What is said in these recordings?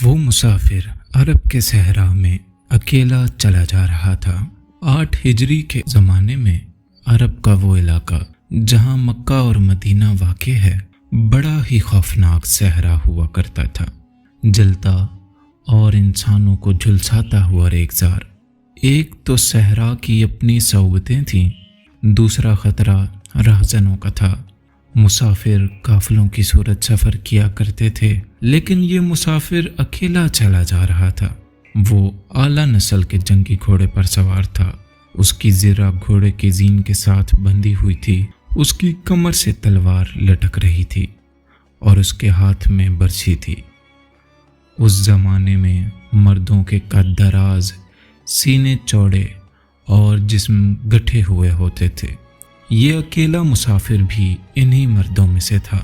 وہ مسافر عرب کے صحرا میں اکیلا چلا جا رہا تھا۔ 8 ہجری کے زمانے میں عرب کا وہ علاقہ جہاں مکہ اور مدینہ واقع ہے بڑا ہی خوفناک صحرا ہوا کرتا تھا، جلتا اور انسانوں کو جھلساتا ہوا ریگزار۔ ایک تو صحرا کی اپنی صعوبتیں تھیں، دوسرا خطرہ راہزنوں کا تھا۔ مسافر قافلوں کی صورت سفر کیا کرتے تھے، لیکن یہ مسافر اکیلا چلا جا رہا تھا۔ وہ اعلیٰ نسل کے جنگی گھوڑے پر سوار تھا۔ اس کی زرہ گھوڑے کے زین کے ساتھ بندھی ہوئی تھی، اس کی کمر سے تلوار لٹک رہی تھی اور اس کے ہاتھ میں برچھی تھی۔ اس زمانے میں مردوں کے قد دراز، سینے چوڑے اور جسم گٹھے ہوئے ہوتے تھے۔ یہ اکیلا مسافر بھی انہی مردوں میں سے تھا،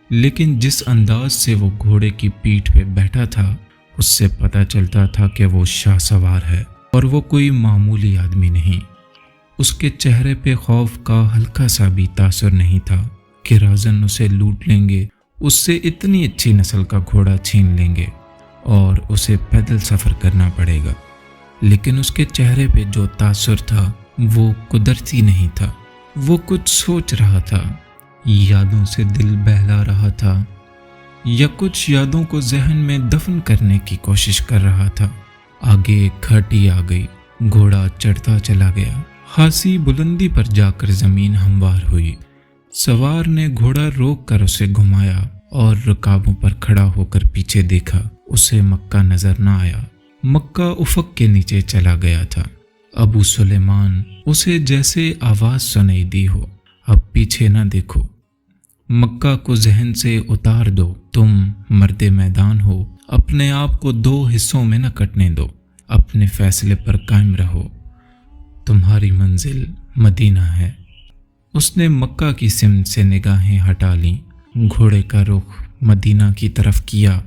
لیکن جس انداز سے وہ گھوڑے کی پیٹھ پہ بیٹھا تھا اس سے پتہ چلتا تھا کہ وہ شاہ سوار ہے اور وہ کوئی معمولی آدمی نہیں۔ اس کے چہرے پہ خوف کا ہلکا سا بھی تاثر نہیں تھا کہ راہزن اسے لوٹ لیں گے، اس سے اتنی اچھی نسل کا گھوڑا چھین لیں گے اور اسے پیدل سفر کرنا پڑے گا۔ لیکن اس کے چہرے پہ جو تاثر تھا وہ قدرتی نہیں تھا۔ وہ کچھ سوچ رہا تھا، یادوں سے دل بہلا رہا تھا، یا کچھ یادوں کو ذہن میں دفن کرنے کی کوشش کر رہا تھا۔ آگے ایک گھاٹی آ گئی، گھوڑا چڑھتا چلا گیا، خاصی بلندی پر جا کر زمین ہموار ہوئی۔ سوار نے گھوڑا روک کر اسے گھمایا اور رکابوں پر کھڑا ہو کر پیچھے دیکھا۔ اسے مکہ نظر نہ آیا، مکہ افق کے نیچے چلا گیا تھا۔ ابو سلیمان اسے جیسے آواز سنائی دی ہو، اب پیچھے نہ دیکھو، مکہ کو ذہن سے اتار دو، تم مرد میدان ہو، اپنے آپ کو 2 حصوں میں نہ کٹنے دو، اپنے فیصلے پر قائم رہو، تمہاری منزل مدینہ ہے۔ اس نے مکہ کی سمت سے نگاہیں ہٹا لیں، گھوڑے کا رخ مدینہ کی طرف کیا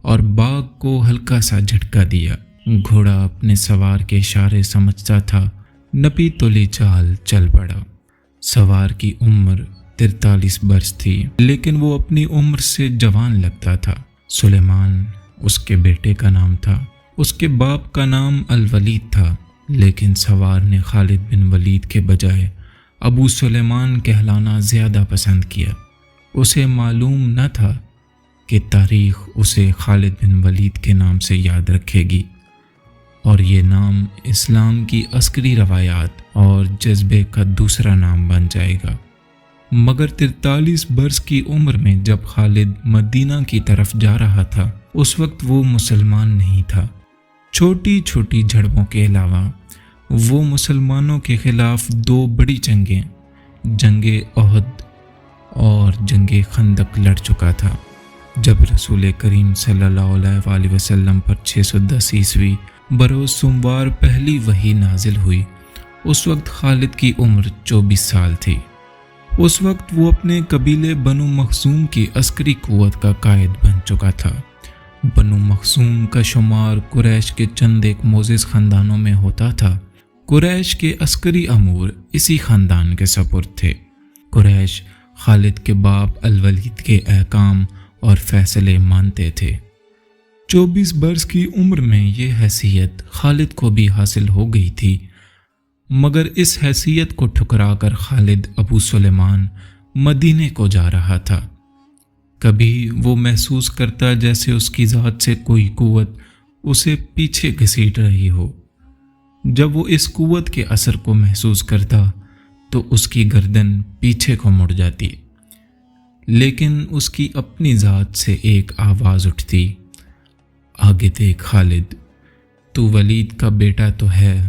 اور باغ کو ہلکا سا جھٹکا دیا۔ گھوڑا اپنے سوار کے اشارے سمجھتا تھا، نپی تلی چال چل پڑا۔ سوار کی عمر 43 برس تھی، لیکن وہ اپنی عمر سے جوان لگتا تھا۔ سلیمان اس کے بیٹے کا نام تھا، اس کے باپ کا نام الولید تھا، لیکن سوار نے خالد بن ولید کے بجائے ابو سلیمان کہلانا زیادہ پسند کیا۔ اسے معلوم نہ تھا کہ تاریخ اسے خالد بن ولید کے نام سے یاد رکھے گی، اور یہ نام اسلام کی عسکری روایات اور جذبے کا دوسرا نام بن جائے گا۔ مگر 43 برس کی عمر میں جب خالد مدینہ کی طرف جا رہا تھا، اس وقت وہ مسلمان نہیں تھا۔ چھوٹی چھوٹی جھڑپوں کے علاوہ وہ مسلمانوں کے خلاف 2 بڑی جنگیں، جنگ احد اور جنگ خندق لڑ چکا تھا۔ جب رسول کریم صلی اللہ علیہ وآلہ وسلم پر 610 عیسوی بروز سوموار پہلی وحی نازل ہوئی، اس وقت خالد کی عمر 24 سال تھی۔ اس وقت وہ اپنے قبیلے بنو مخزوم کی عسکری قوت کا قائد بن چکا تھا۔ بنو مخزوم کا شمار قریش کے چند ایک معزز خاندانوں میں ہوتا تھا۔ قریش کے عسکری امور اسی خاندان کے سپرد تھے۔ قریش خالد کے باپ الولید کے احکام اور فیصلے مانتے تھے۔ 24 برس کی عمر میں یہ حیثیت خالد کو بھی حاصل ہو گئی تھی، مگر اس حیثیت کو ٹھکرا کر خالد ابو سلیمان مدینے کو جا رہا تھا۔ کبھی وہ محسوس کرتا جیسے اس کی ذات سے کوئی قوت اسے پیچھے گھسیٹ رہی ہو۔ جب وہ اس قوت کے اثر کو محسوس کرتا تو اس کی گردن پیچھے کو مڑ جاتی، لیکن اس کی اپنی ذات سے ایک آواز اٹھتی، آگے دیکھ خالد، تو ولید کا بیٹا تو ہے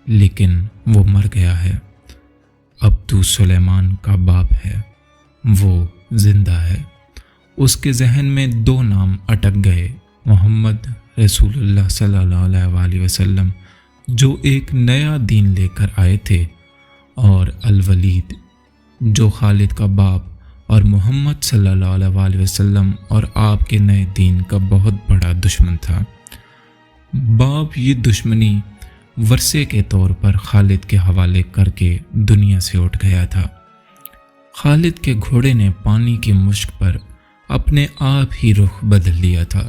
لیکن وہ مر گیا ہے، اب تو سلیمان کا باپ ہے، وہ زندہ ہے۔ اس کے ذہن میں 2 نام اٹک گئے، محمد رسول اللہ صلی اللہ علیہ وآلہ وسلم جو ایک نیا دین لے کر آئے تھے، اور الولید جو خالد کا باپ اور محمد صلی اللہ علیہ وآلہ وسلم اور آپ کے نئے دین کا بہت بڑا دشمن تھا۔ باپ یہ دشمنی ورثے کے طور پر خالد کے حوالے کر کے دنیا سے اٹھ گیا تھا۔ خالد کے گھوڑے نے پانی کی مشک پر اپنے آپ ہی رخ بدل لیا تھا۔